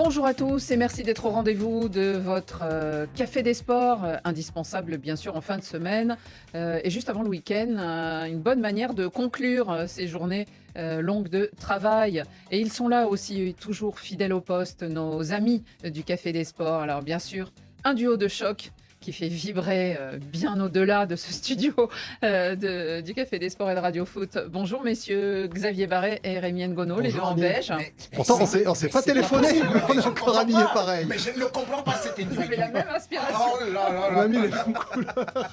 Bonjour à tous et merci d'être au rendez-vous de votre Café des Sports, indispensable bien sûr en fin de semaine et juste avant le week-end, une bonne manière de conclure ces journées longues de travail. Et ils sont là aussi, toujours fidèles au poste, nos amis du Café des Sports. Alors bien sûr, un duo de choc qui fait vibrer bien au-delà de ce studio du Café des Sports et de Radio Foot. Bonjour messieurs Xavier Barret et Rémi Ngono, les deux en beige. Pourtant, on s'est pas téléphoné, on est encore habillés pareil. Mais je ne le comprends pas, cette Vous avez la même inspiration. Oh là là On là. a mis les mêmes couleurs.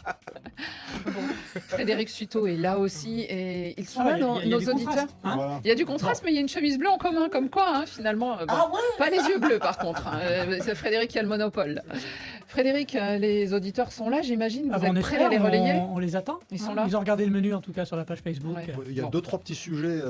Frédéric Suto est là aussi et ils sont Ah, là, il y a nos du auditeurs. contraste, hein. Voilà. Il y a du contraste, mais il y a une chemise bleue en commun, comme quoi, finalement. Ah ouais. Pas les yeux bleus, par contre. C'est Frédéric qui a le monopole. Frédéric, les auditeurs sont là, j'imagine. Vous Ah, êtes on prêts espère, à les relayer on les attend. Ils sont hein. là. Ils ont regardé le menu en tout cas sur la page Facebook. Ouais. Il y a Bon. 2-3 petits sujets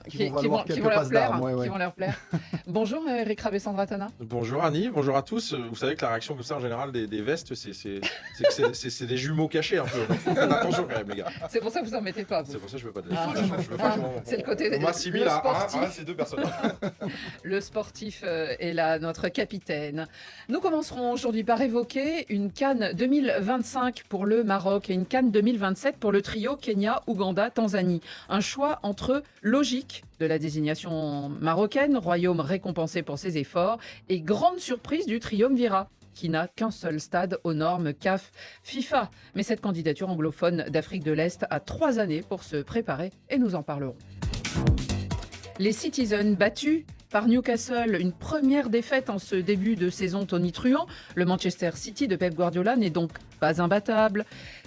qui vont qui valoir qui quelques vont leur passes plaire, d'armes. Ouais, ouais. qui vont leur plaire. Bonjour Eric Rabé-Sandratana. Bonjour Annie, bonjour à tous. Vous savez que la réaction comme ça en général des vestes, c'est des jumeaux cachés un peu. Donc, faut faire attention quand même les gars. C'est pour ça que vous en mettez pas, vous. C'est pour ça que je veux pas de Ah. je veux pas qu'on C'est le côté on m'assimile le à sportif. ces deux personnes. Le sportif est là, notre capitaine. Nous commencerons aujourd'hui par évoquer une CAN 2025 pour le Maroc et une CAN 2027 pour le trio Kenya, Ouganda, Tanzanie. Un choix entre logique de la désignation marocaine, royaume récompensé pour ses efforts, et grande surprise du triumvirat, qui n'a qu'un seul stade aux normes CAF FIFA. Mais cette candidature anglophone d'Afrique de l'Est a 3 années pour se préparer et nous en parlerons. Les Citizens battus par Newcastle, une première défaite en ce début de saison tonitruant. Le Manchester City de Pep Guardiola n'est donc pas imbattable.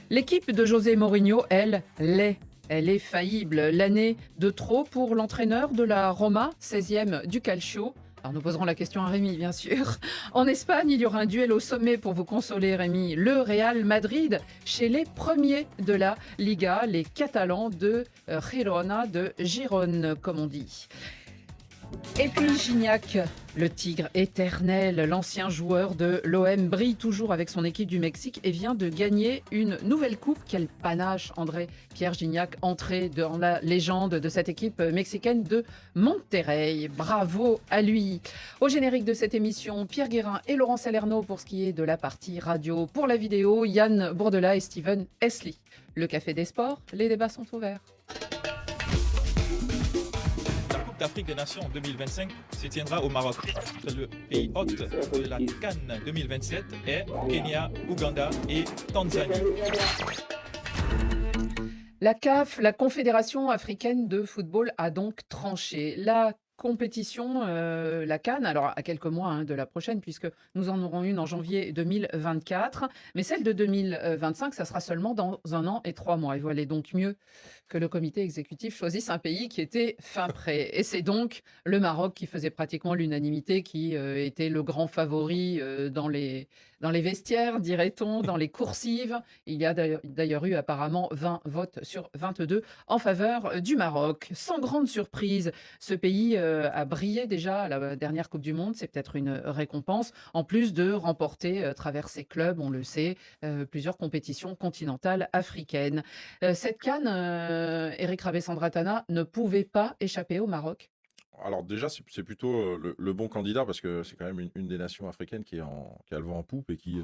L'équipe de José Mourinho, elle, l'est. Elle est faillible. L'année de trop pour l'entraîneur de la Roma, 16e du Calcio. Alors nous poserons la question à Rémi, bien sûr. En Espagne, il y aura un duel au sommet pour vous consoler, Rémi. Le Real Madrid, chez les premiers de la Liga, les Catalans de Girona, de Gérone, comme on dit. Et puis Gignac, le tigre éternel, l'ancien joueur de l'OM, brille toujours avec son équipe du Mexique et vient de gagner une nouvelle coupe. Quel panache, André-Pierre Gignac, entré dans la légende de cette équipe mexicaine de Monterrey. Bravo à lui. Au générique de cette émission, Pierre Guérin et Laurent Salerno pour ce qui est de la partie radio. Pour la vidéo, Yann Bourdela et Steven Esli. Le Café des Sports, les débats sont ouverts. La Coupe d'Afrique des Nations 2025 se tiendra au Maroc. Le pays hôte de la CAN 2027 est Kenya, Ouganda et Tanzanie. La CAF, la Confédération africaine de football, a donc tranché. La compétition, la CAN, alors à quelques mois de la prochaine, puisque nous en aurons une en janvier 2024, mais celle de 2025, ça sera seulement dans 1 an et 3 mois. Il valait donc mieux que le comité exécutif choisisse un pays qui était fin prêt. Et c'est donc le Maroc qui faisait pratiquement l'unanimité, qui était le grand favori dans les vestiaires, dirait-on, dans les coursives. Il y a d'ailleurs eu apparemment 20 votes sur 22 en faveur du Maroc. Sans grande surprise, ce pays a brillé déjà à la dernière Coupe du Monde. C'est peut-être une récompense, en plus de remporter à travers ses clubs, on le sait, plusieurs compétitions continentales africaines. Cette CAN, Eric Rabé-Sandratana, ne pouvait pas échapper au Maroc. Alors déjà c'est plutôt le bon candidat parce que c'est quand même une des nations africaines qui a le vent en poupe et qui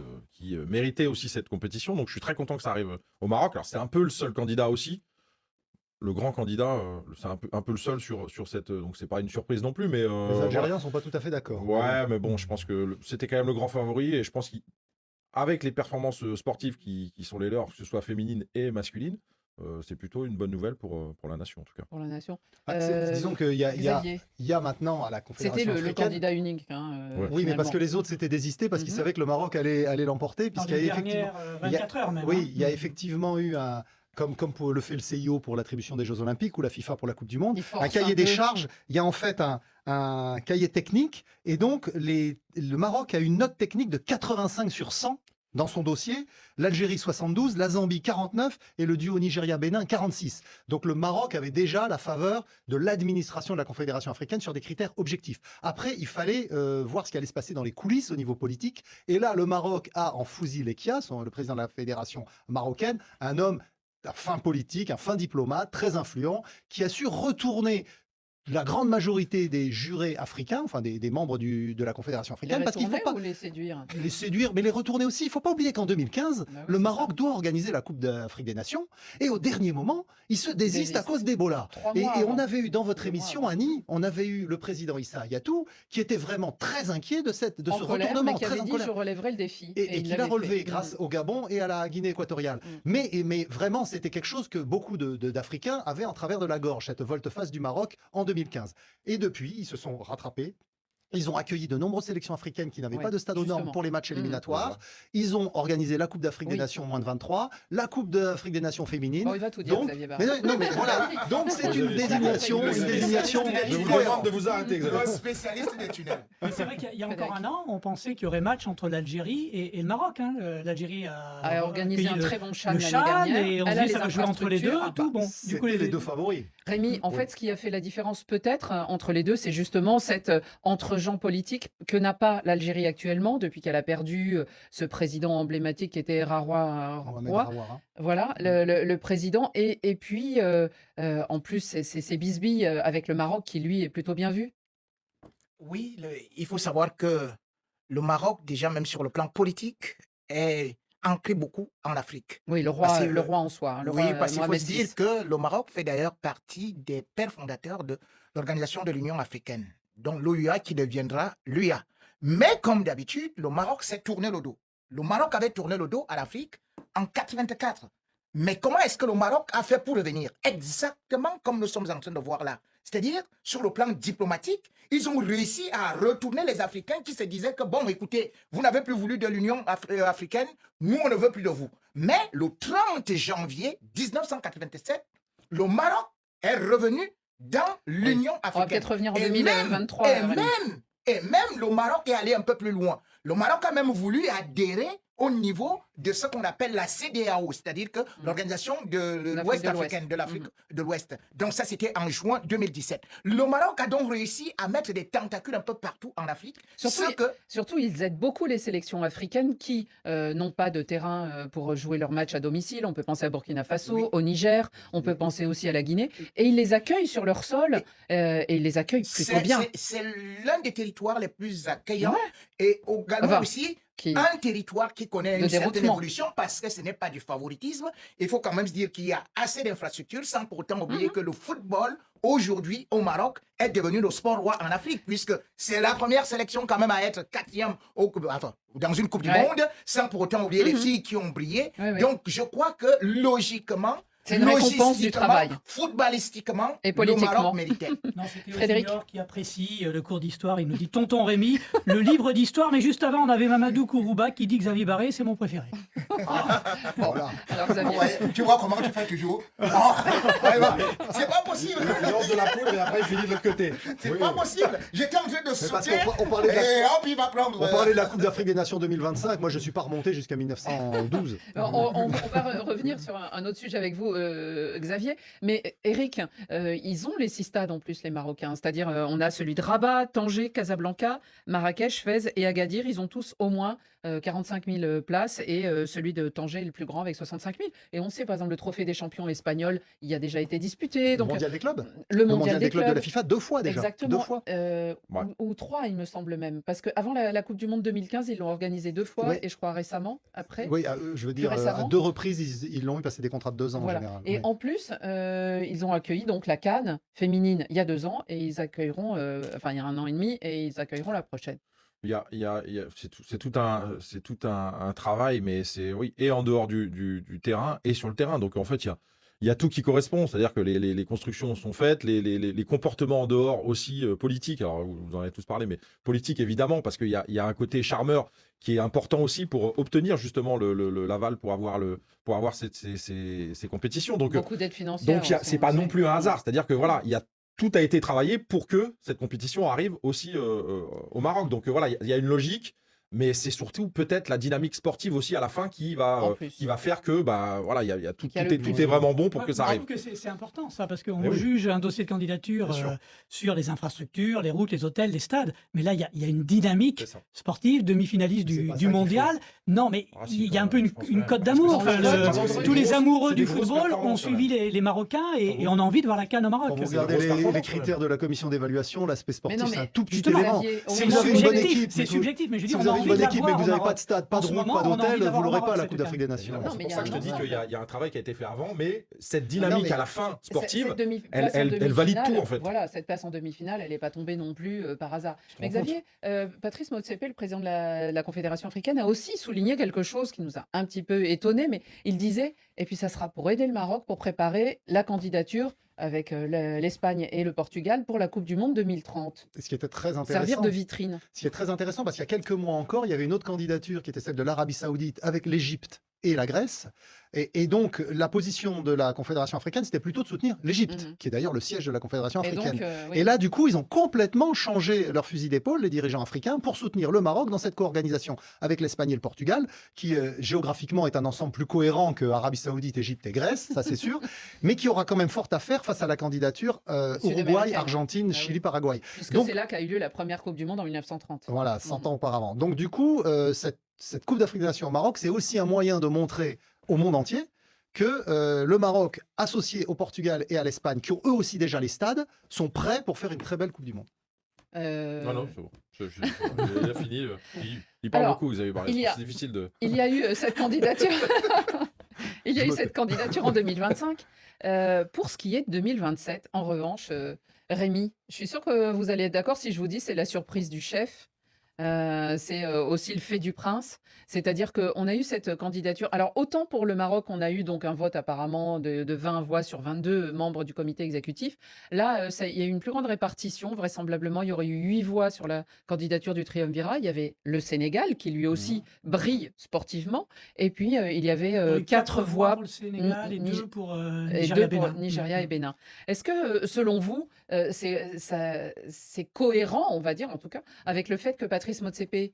méritait aussi cette compétition. Donc je suis très content que ça arrive au Maroc. Alors c'est un peu le seul candidat aussi. Le grand candidat, c'est un peu le seul sur cette. Donc c'est pas une surprise non plus, mais Les voilà. Algériens sont pas tout à fait d'accord. Ouais, mais bon, je pense que c'était quand même le grand favori et je pense qu'avec les performances sportives qui sont les leurs, que ce soit féminines et masculines, c'est plutôt une bonne nouvelle pour la nation en tout cas. Pour la nation. Disons qu'il y a Xavier, maintenant à la Confédération c'était le africaine. candidat unique. Ouais. Oui, mais parce finalement. que les autres s'étaient désistés parce qu'ils Mhm. savaient que le Maroc allait l'emporter. Dans Puisqu'il y les a effectivement. dernières 24 heures même. Oui, il y a hein. effectivement eu un. Comme pour le fait le CIO pour l'attribution des Jeux Olympiques ou la FIFA pour la Coupe du Monde, Il force un cahier un des peu. charges, il y a en fait un cahier technique, et donc le Maroc a une note technique de 85 sur 100 dans son dossier, l'Algérie 72, la Zambie 49 et le duo Nigeria-Bénin 46. Donc le Maroc avait déjà la faveur de l'administration de la Confédération africaine sur des critères objectifs. Après, il fallait voir ce qui allait se passer dans les coulisses au niveau politique, et là le Maroc a en Fouzi Lekia, le président de la fédération marocaine, un homme un fin politique, un fin diplomate, très influent, qui a su retourner la grande majorité des jurés africains, enfin des membres de la Confédération Les africaine, parce qu'il ne faut retourner pas ou les séduire? les séduire, mais les retourner aussi. Il ne faut pas oublier qu'en 2015, Bah oui, le c'est Maroc ça. doit organiser la Coupe d'Afrique des Nations, et au dernier moment, il se désiste à Désiste. cause d'Ebola. 3 Et, mois et on avant. avait eu dans votre 2 mois émission, avant. Annie, on avait eu le président Issa Hayatou, qui était vraiment très inquiet de ce En colère, retournement, mais qui très avait en dit colère. je relèverai le défi. Et il qu'il a l'avait relevé fait. grâce au Gabon et à la Guinée équatoriale. Mais vraiment, c'était quelque chose que beaucoup d'Africains avaient en travers de la gorge, cette volte-face du Maroc en 2015. Et depuis, ils se sont rattrapés. Ils ont accueilli de nombreuses sélections africaines qui n'avaient Ouais, pas de stade aux normes justement. pour les matchs éliminatoires. Voilà. Ils ont organisé la Coupe d'Afrique des Oui. Nations moins de 23, la Coupe d'Afrique des Nations féminines. Bon, il va tout dire, Donc, Xavier Barre. mais non, mais voilà. Donc c'est une désignation, Le spécialiste Je vous demande de vous arrêter, Xavier. Le spécialiste des tunnels. Mais c'est vrai qu'il y a encore Frédéric. un an, on pensait qu'il y aurait match entre l'Algérie et le Maroc. Hein. L'Algérie A organisé un accueilli très bon CHAN le l'année CHAN dernière. et on Elle se a dit les ça va jouer entre les deux. infrastructures. Tout bon. Du coup, C'était les deux favoris. Rémi, en fait, ce qui a fait la différence peut-être entre les deux, c'est justement cet entre-gens politique que n'a pas l'Algérie actuellement, depuis qu'elle a perdu ce président emblématique qui était Raroua. Mohamed Rawara. Voilà, le président. Et puis, en plus, c'est bisbilles avec le Maroc qui, lui, est plutôt bien vu. Oui, il faut savoir que le Maroc, déjà même sur le plan politique, est ancré beaucoup en Afrique. Oui, le Parce que roi en soi. Hein, le oui, roi, parce qu'il faut Mohamed se dire VI. que le Maroc fait d'ailleurs partie des pères fondateurs de l'Organisation de l'Union africaine, donc l'OUA qui deviendra l'UA. Mais comme d'habitude, le Maroc s'est tourné le dos. Le Maroc avait tourné le dos à l'Afrique en 84. Mais comment est-ce que le Maroc a fait pour revenir? Exactement comme nous sommes en train de voir là. C'est-à-dire, sur le plan diplomatique, ils ont réussi à retourner les Africains qui se disaient que, bon, écoutez, vous n'avez plus voulu de l'Union africaine, nous, on ne veut plus de vous. Mais le 30 janvier 1987, le Maroc est revenu dans l'Union On va africaine. peut-être revenir en Et 2023. Rémi. Et même le Maroc est allé un peu plus loin. Le Maroc a même voulu adhérer au niveau de ce qu'on appelle la CEDEAO, c'est-à-dire que l'Organisation de l'Ouest de l'Ouest. africaine, de l'Afrique de l'Ouest. Donc ça, c'était en juin 2017. Le Maroc a donc réussi à mettre des tentacules un peu partout en Afrique. Surtout, ils aident beaucoup les sélections africaines qui n'ont pas de terrain pour jouer leurs matchs à domicile. On peut penser à Burkina Faso, Oui. au Niger, on peut penser aussi à la Guinée. Et ils les accueillent sur leur sol et ils les accueillent plutôt bien. C'est l'un des territoires les plus accueillants Ouais. et également Enfin, aussi Qui... un territoire qui connaît de une certaine déroutement. évolution parce que ce n'est pas du favoritisme. Il faut quand même se dire qu'il y a assez d'infrastructures sans pour autant oublier que le football, aujourd'hui, au Maroc, est devenu le sport roi en Afrique puisque c'est la première sélection quand même à être quatrième dans une Coupe du Ouais. Monde sans pour autant oublier les filles qui ont brillé. Ouais, ouais. Donc, je crois que logiquement, C'est une récompense du logistiquement, travail. footballistiquement, Et le politiquement. Maroc méritait. Non, c'est Théo Frédéric. Junior qui apprécie le cours d'histoire. Il nous dit Tonton Rémi, le livre d'histoire. Mais juste avant, on avait Mamadou Kourouba qui dit Xavier Barré, c'est mon préféré. Voilà. Alors, Xavier, Ouais, tu vois comment tu fais toujours. Oh, ouais, ouais. C'est pas possible. Il lance de la poudre et après il finit de l'autre côté. C'est pas possible. J'étais en train de Mais parce sauter. qu'on parlait de la- Et hop, il va prendre. On parlait de la Coupe d'Afrique des Nations 2025. Moi, je ne suis pas remonté jusqu'à 1912. on va revenir sur un autre sujet avec vous, Xavier. Mais Eric, ils ont les 6 stades en plus, les Marocains. C'est-à-dire, on a celui de Rabat, Tanger, Casablanca, Marrakech, Fès et Agadir. Ils ont tous au moins 45 000 places et celui de Tanger est le plus grand avec 65 000. Et on sait, par exemple, le trophée des champions espagnol, il a déjà été disputé. Le Donc, mondial des clubs. le Le mondial des clubs de clubs. la FIFA 2 fois déjà. Exactement. 2 fois. Ouais. Ou 3, il me semble même. Parce qu'avant la Coupe du Monde 2015, ils l'ont organisé 2 fois Ouais. et je crois récemment, après. Oui, je veux dire, à récemment. 2 reprises, ils l'ont eu parce que c'est des contrats de 2 ans Voilà. en général. Et Ouais. en plus, ils ont accueilli donc la CAN féminine il y a 2 ans et ils accueilleront, enfin il y a 1 an et demi, et ils accueilleront la prochaine. C'est tout un travail, mais c'est oui, et en dehors du terrain et sur le terrain. Donc en fait, il y a tout qui correspond. C'est-à-dire que les constructions sont faites, les comportements en dehors aussi politiques. Alors vous en avez tous parlé, mais politique évidemment, parce qu'il y a un côté charmeur qui est important aussi pour obtenir justement l'aval pour avoir ces compétitions. Donc Beaucoup d'aides financières. Donc, aussi, c'est on pas le non sait. plus un hasard. C'est-à-dire que voilà, tout a été travaillé pour que cette compétition arrive aussi au Maroc. Donc voilà, il y a une logique, mais c'est surtout peut-être la dynamique sportive aussi à la fin qui En va, plus. qui va faire que voilà, il y a tout, Qu'il y a tout le est, plus. tout est vraiment bon pour Ouais, que ça je arrive. trouve que c'est important ça, parce qu'on Eh oui. juge un dossier de candidature Bien sûr. sur les infrastructures, les routes, les hôtels, les stades, mais là il y a une dynamique C'est ça. sportive, demi-finaliste C'est du, pas ça du qu'il mondial. Non, mais Ah, si, il y a un quand peu même, une, je pense une que- cote parce que d'amour. c'est- Enfin, c'est des tous les grosses- amoureux c'est du des grosses football ont performances, suivi quand même. les Marocains Quand et vous- on a envie de voir la CAN au Maroc. Quand vous c'est regardez une grosse les performance, critères de la commission d'évaluation, l'aspect sportif, Mais non, c'est un mais tout petit justement, élément. Xavier, Si on vous est avez une bonne subjectif, équipe, c'est subjectif, mais je dis si on vous a avez une envie bonne de la équipe, voir mais que vous au n'avez pas de Maroc. stade, pas En de ce route, moment, pas on a envie d'hôtel, d'avoir vous au l'aurez Maroc, pas à la cette Coupe CAN. d'Afrique des Nations. Évidemment, Non, c'est mais pour il y ça a que je te un dis enjeu. qu'il y a un travail qui a été fait avant, mais cette non, dynamique mais- à la fin sportive, Cette demi- elle- place en elle- elle valide demi-finale, tout, en fait. Voilà, cette place en demi-finale, elle n'est pas tombée non plus par hasard. Mais me rends Xavier, Patrice Motsepe, le président de la Confédération africaine, a aussi souligné quelque chose qui nous a un petit peu étonné, mais il disait, et puis ça sera pour aider le Maroc pour préparer la candidature avec l'Espagne et le Portugal pour la Coupe du Monde 2030. Ce qui était très Servir intéressant. de vitrine. Ce qui est très intéressant, parce qu'il y a quelques mois encore, il y avait une autre candidature qui était celle de l'Arabie Saoudite avec l'Égypte et la Grèce. Et donc, la position de la Confédération africaine, c'était plutôt de soutenir l'Égypte, Mhm. qui est d'ailleurs le siège de la Confédération Et africaine. donc, oui. Et là, du coup, ils ont complètement changé leur fusil d'épaule, les dirigeants africains, pour soutenir le Maroc dans cette co-organisation avec l'Espagne et le Portugal, qui géographiquement est un ensemble plus cohérent que Arabie Saoudite, Égypte et Grèce, ça c'est sûr, mais qui aura quand même fort à faire face à la candidature Uruguay, Sud-américaine. Argentine, Ah oui. Chili, Paraguay. Puisque donc- c'est là qu'a eu lieu la première Coupe du Monde en 1930. Voilà, 100 Mhm. ans auparavant. Donc du coup, cette Coupe d'Afrique des Nations au Maroc, c'est aussi un moyen de montrer au monde entier que le Maroc, associé au Portugal et à l'Espagne, qui ont eux aussi déjà les stades, sont prêts pour faire une très belle Coupe du Monde. Non, non, c'est bon. Il a fini. Il parle Alors, beaucoup, vous avez parlé. il y a- C'est difficile de. Il y a eu cette candidature. Il y a Je eu me cette candidature en 2025. Pour ce qui est de 2027, en revanche, Rémi, je suis sûr que vous allez être d'accord si je vous dis c'est la surprise du chef. C'est aussi le fait du prince, c'est-à-dire qu'on a eu cette candidature. Alors autant pour le Maroc, on a eu donc un vote apparemment de 20 voix sur 22 membres du comité exécutif. Là, il y a eu une plus grande répartition. Vraisemblablement, il y aurait eu 8 voix sur la candidature du triumvirat. Il y avait le Sénégal qui lui aussi brille sportivement, et puis il y avait 4 voix pour le Sénégal et Ni- 2 pour et Nigeria, 2 pour Bénin. Nigeria et Bénin. Est-ce que, selon vous, c'est cohérent, on va dire en tout cas, avec le fait que Patrice Motsepe,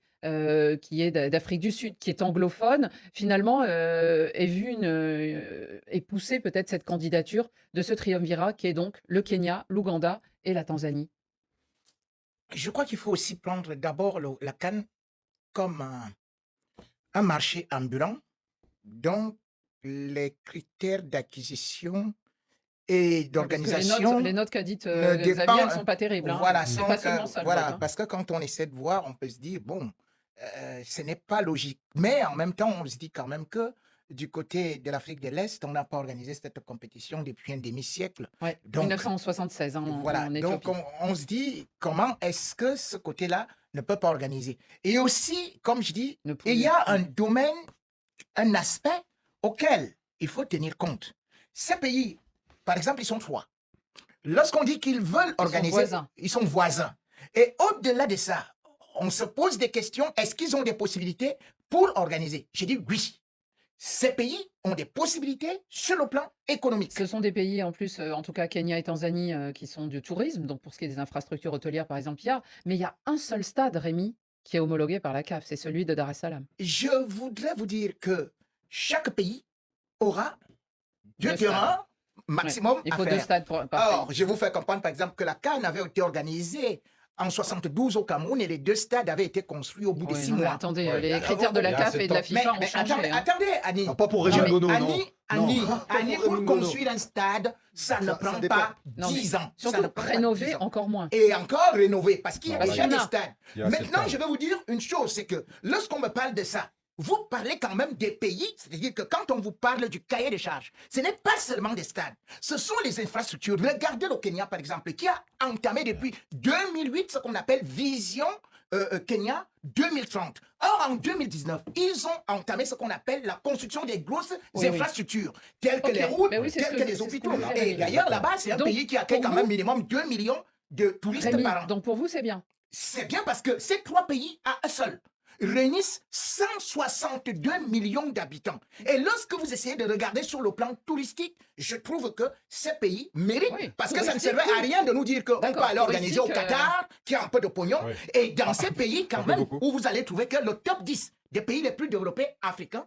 qui est d'Afrique du Sud, qui est anglophone, finalement ait poussé peut-être cette candidature de ce triumvirat qui est donc le Kenya, l'Ouganda et la Tanzanie? Je crois qu'il faut aussi prendre d'abord la CAN comme un marché ambulant dont les critères d'acquisition et Parce que d'organisation les notes qu'a dites ne Xavier, dépend- elles ne sont pas terribles. Hein. voilà, C'est sans pas que- seulement ça. le voilà, vote, hein. parce que quand on essaie de voir, on peut se dire, bon, ce n'est pas logique. Mais en même temps, on se dit quand même que du côté de l'Afrique de l'Est, on n'a pas organisé cette compétition depuis un demi-siècle. Ouais, Donc, 1976 en Voilà, en donc Éthiopie. on se dit, comment est-ce que ce côté-là ne peut pas organiser? Et aussi, comme je dis, Ne il y a pouvait- un domaine, un aspect auquel il faut tenir compte. Ces pays, par exemple, ils sont 3. Lorsqu'on dit qu'ils veulent organiser, voisins. ils sont voisins. Et au-delà de ça, on se pose des questions, est-ce qu'ils ont des possibilités pour organiser? J'ai dit oui. Ces pays ont des possibilités sur le plan économique. Ce sont des pays, en plus, en tout cas Kenya et Tanzanie, qui sont du tourisme. Donc, pour ce qui est des infrastructures hôtelières, par exemple, il y a. Mais il y a un seul stade, Rémi, qui est homologué par la CAF. C'est celui de Dar es Salaam. Je voudrais vous dire que chaque pays aura 2 Deux terrains maximum Il à faut 2 faire. stades par Or, pays. je vous fais comprendre, par exemple, que la CAN avait été organisée en 72 au Cameroun et les 2 stades avaient été construits au bout de Oui, 6 non, mais mois. attendez, Ouais. les Ah, critères de la là, CAF c'est et de la top. FIFA ont changé. attendez, hein. attendez, Annie. Ah, pas pour Non, Régine mais Gonneau, non. Annie, Non. Annie, Pour pour Régine Gonneau. construire un stade, ça ne Ça prend dépend. pas Non, mais 10 ans. Ça Surtout ne prend pas rénover 10 ans. encore moins. Et encore rénover, parce qu'il y a Non, déjà voilà. des stades. Il y a assez de Maintenant, temps. je vais vous dire une chose, c'est que lorsqu'on me parle de ça, vous parlez quand même des pays, c'est-à-dire que quand on vous parle du cahier des charges, ce n'est pas seulement des stades, ce sont les infrastructures. Regardez le Kenya, par exemple, qui a entamé depuis 2008 ce qu'on appelle Vision Kenya 2030. Or, en 2019, ils ont entamé ce qu'on appelle la construction des grosses Oui, oui. infrastructures, telles que Ok, les routes, mais oui, c'est ce telles que- que les c'est ce hôpitaux. qu'on veut faire, Et Rémi. d'ailleurs, là-bas, c'est un Donc, pays qui accueille pour quand même vous- minimum 2 millions de touristes Rémi, par an. donc pour vous, c'est bien. C'est bien parce que ces 3 pays à un seul. réunissent 162 millions d'habitants. Et lorsque vous essayez de regarder sur le plan touristique, je trouve que ces pays méritent, Oui, parce que ça ne touristique, servait à oui. rien de nous dire qu'on peut D'accord, aller organiser au touristique, Qatar, qui a un peu de pognon, Oui. et dans ces pays, quand Un peu même, beaucoup. où vous allez trouver que le top 10 des pays les plus développés africains,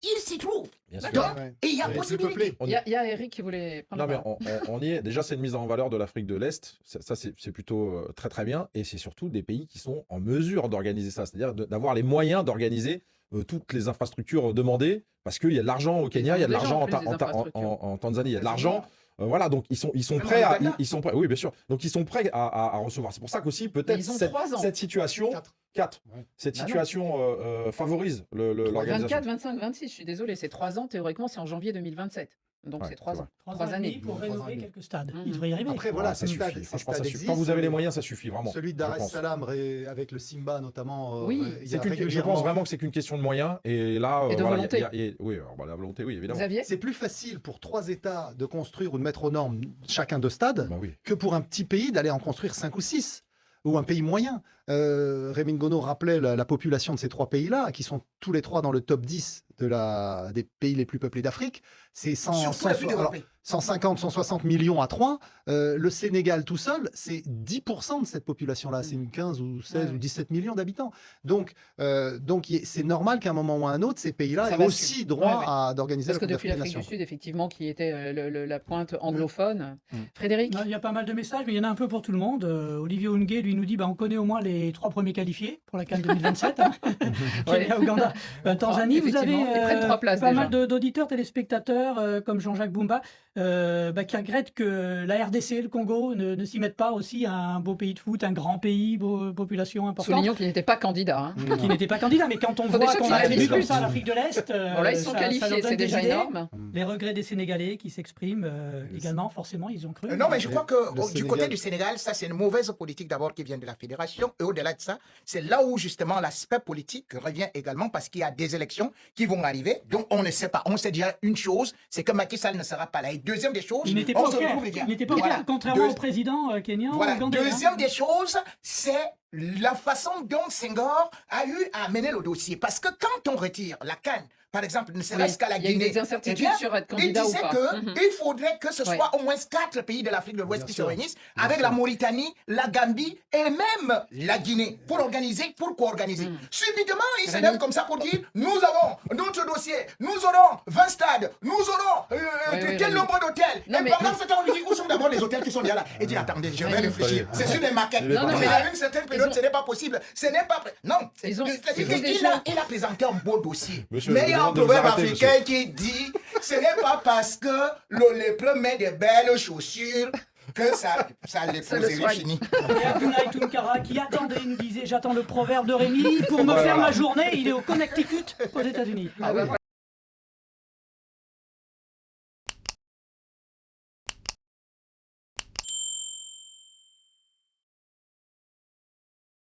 il s'y trouve. Bien sûr. Donc, Ouais. et il y a Et plus possibilité. peuplé. On Il y a Eric qui voulait prendre Non, la mais parole. on y est. Déjà, c'est une mise en valeur de l'Afrique de l'Est. Ça, c'est plutôt très, très bien. Et c'est surtout des pays qui sont en mesure d'organiser ça. C'est-à-dire d'avoir les moyens d'organiser toutes les infrastructures demandées. Parce qu'il y a de l'argent au Kenya, il y a de ont déjà l'argent en plus des infrastructures. en Tanzanie, il y a de l'argent. Voilà, donc ils sont Même prêts en à. Ouganda. Ils sont prêts, oui, bien sûr. Donc ils sont prêts à recevoir. C'est pour ça qu'aussi, peut-être, Ils ont cette, 3 ans. cette situation. 4. Cette Bah non. situation favorise l'organisation. 24, 25, 26, je suis désolé, c'est 3 ans, théoriquement, c'est en janvier 2027. Donc Ouais, c'est 3 c'est ans. Trois 3 ans et années. demi pour 3 ans et rénover demi. quelques stades. Mhm. Il devrait y arriver. Après, voilà, Ah, ça ces suffit. stades, ces Franchement, ça stades suffit. existent. Quand vous avez les moyens, ça suffit vraiment. Celui je d'Ar es pense. Salaam avec le Simba notamment. Oui. il y C'est a je régulièrement- pense vraiment que c'est qu'une question de moyens. Et là, Et de voilà, volonté. oui, alors, bah, la volonté, oui, évidemment. Xavier C'est plus facile pour 3 États de construire ou de mettre aux normes chacun 2 stades Bah oui. que pour un petit pays d'aller en construire 5 ou 6 ou un pays moyen. Rémi Ngono rappelait la population de ces 3 pays-là, qui sont tous les 3 dans le top 10 des pays les plus peuplés d'Afrique. C'est Surtout les plus développés. 150, 160 millions à 3. Le Sénégal tout seul, c'est 10% de cette population-là. C'est une 15 ou 16 Ouais. ou 17 millions d'habitants. Donc c'est normal qu'à un moment ou à un autre, ces pays-là Ça aient va aussi suivre. droit Ouais, à d'organiser Parce la que Coupe depuis d'Afrique des l'Afrique du Nations. Sud, effectivement, qui était la pointe anglophone. Frédéric Il y a pas mal de messages, mais il y en a un peu pour tout le monde. Olivier Ungué, lui, nous dit on connaît au moins les 3 premiers qualifiés pour la CAN 2027. hein. Kenya, Ouganda, Tanzanie. Vous avez Effectivement, ils prennent 3 places pas déjà. mal d'auditeurs, téléspectateurs, comme Jean-Jacques Boumba, qui regrettent que la RDC, le Congo, ne s'y mettent pas aussi à un beau pays de foot, un grand pays, population importante. Soulignons qu'ils n'étaient pas candidats. hein. Qui n'était pas candidat, mais quand on Faut voit déjà qu'on qu'ils attribue réalisent comme leur- ça à l'Afrique de l'Est, Bon, là, ils sont ça leur qualifiés, donne c'est des déjà idées. énorme. Les regrets des Sénégalais qui s'expriment également, forcément, ils ont cru. Non, mais je crois que Le du Sénégal- côté du Sénégal, ça c'est une mauvaise politique d'abord qui vient de la fédération. Et au-delà de ça, c'est là où justement l'aspect politique revient également parce qu'il y a des élections qui vont arriver. Donc on ne sait pas. On sait déjà une chose, c'est que Macky Sall ne sera pas là. Et deuxième des choses, Il n'était pas on au se Caire. retrouve déjà. Il n'était pas au Voilà. Caire, contrairement Deux- au président kenyan ou Voilà. ougandais. hein. Deuxième des choses, c'est la façon dont Senghor a eu à mener le dossier. Parce que quand on retire la CAN, par exemple, ne serait-ce Oui, qu'à la il y a eu Guinée, des incertitudes eh bien, sur être il candidat ou disait pas. que Mhm. il faudrait que ce Ouais. soit au moins 4 pays de l'Afrique de l'Ouest Bien qui sûr. se réunissent, Bien avec sûr. la Mauritanie, la Gambie et même la Guinée, pour co-organiser. Mhm. Subitement, il se Rémi. lève comme ça pour dire, nous avons notre dossier, nous aurons 20 stades, nous aurons Oui, oui, tel Rémi. nombre d'hôtels. Non, Et mais- pendant ce temps, on lui dit, où sont d'abord les hôtels qui sont déjà là? Il dit, attendez, je vais Rémi. réfléchir. C'est sur les maquettes. Non, non, Donc, mais à là, une certaine période, ils ont- ce n'est pas possible. Ce n'est pas... Non, Ils ont- c'est-à-dire ils ont qu'il déjà- il a présenté un beau dossier. Monsieur, Mais je il y a vous un demande de vous proverbe arrêter, africain qui dit, ce n'est pas parce que le lépreux met des belles chaussures que ça Ça le léproserie soigne. finit. Et Abdoulaye Tounkara qui attendait, il nous disait j'attends le proverbe de Rémi pour me faire ma journée. Il est au Connecticut aux États-Unis. Ah ouais,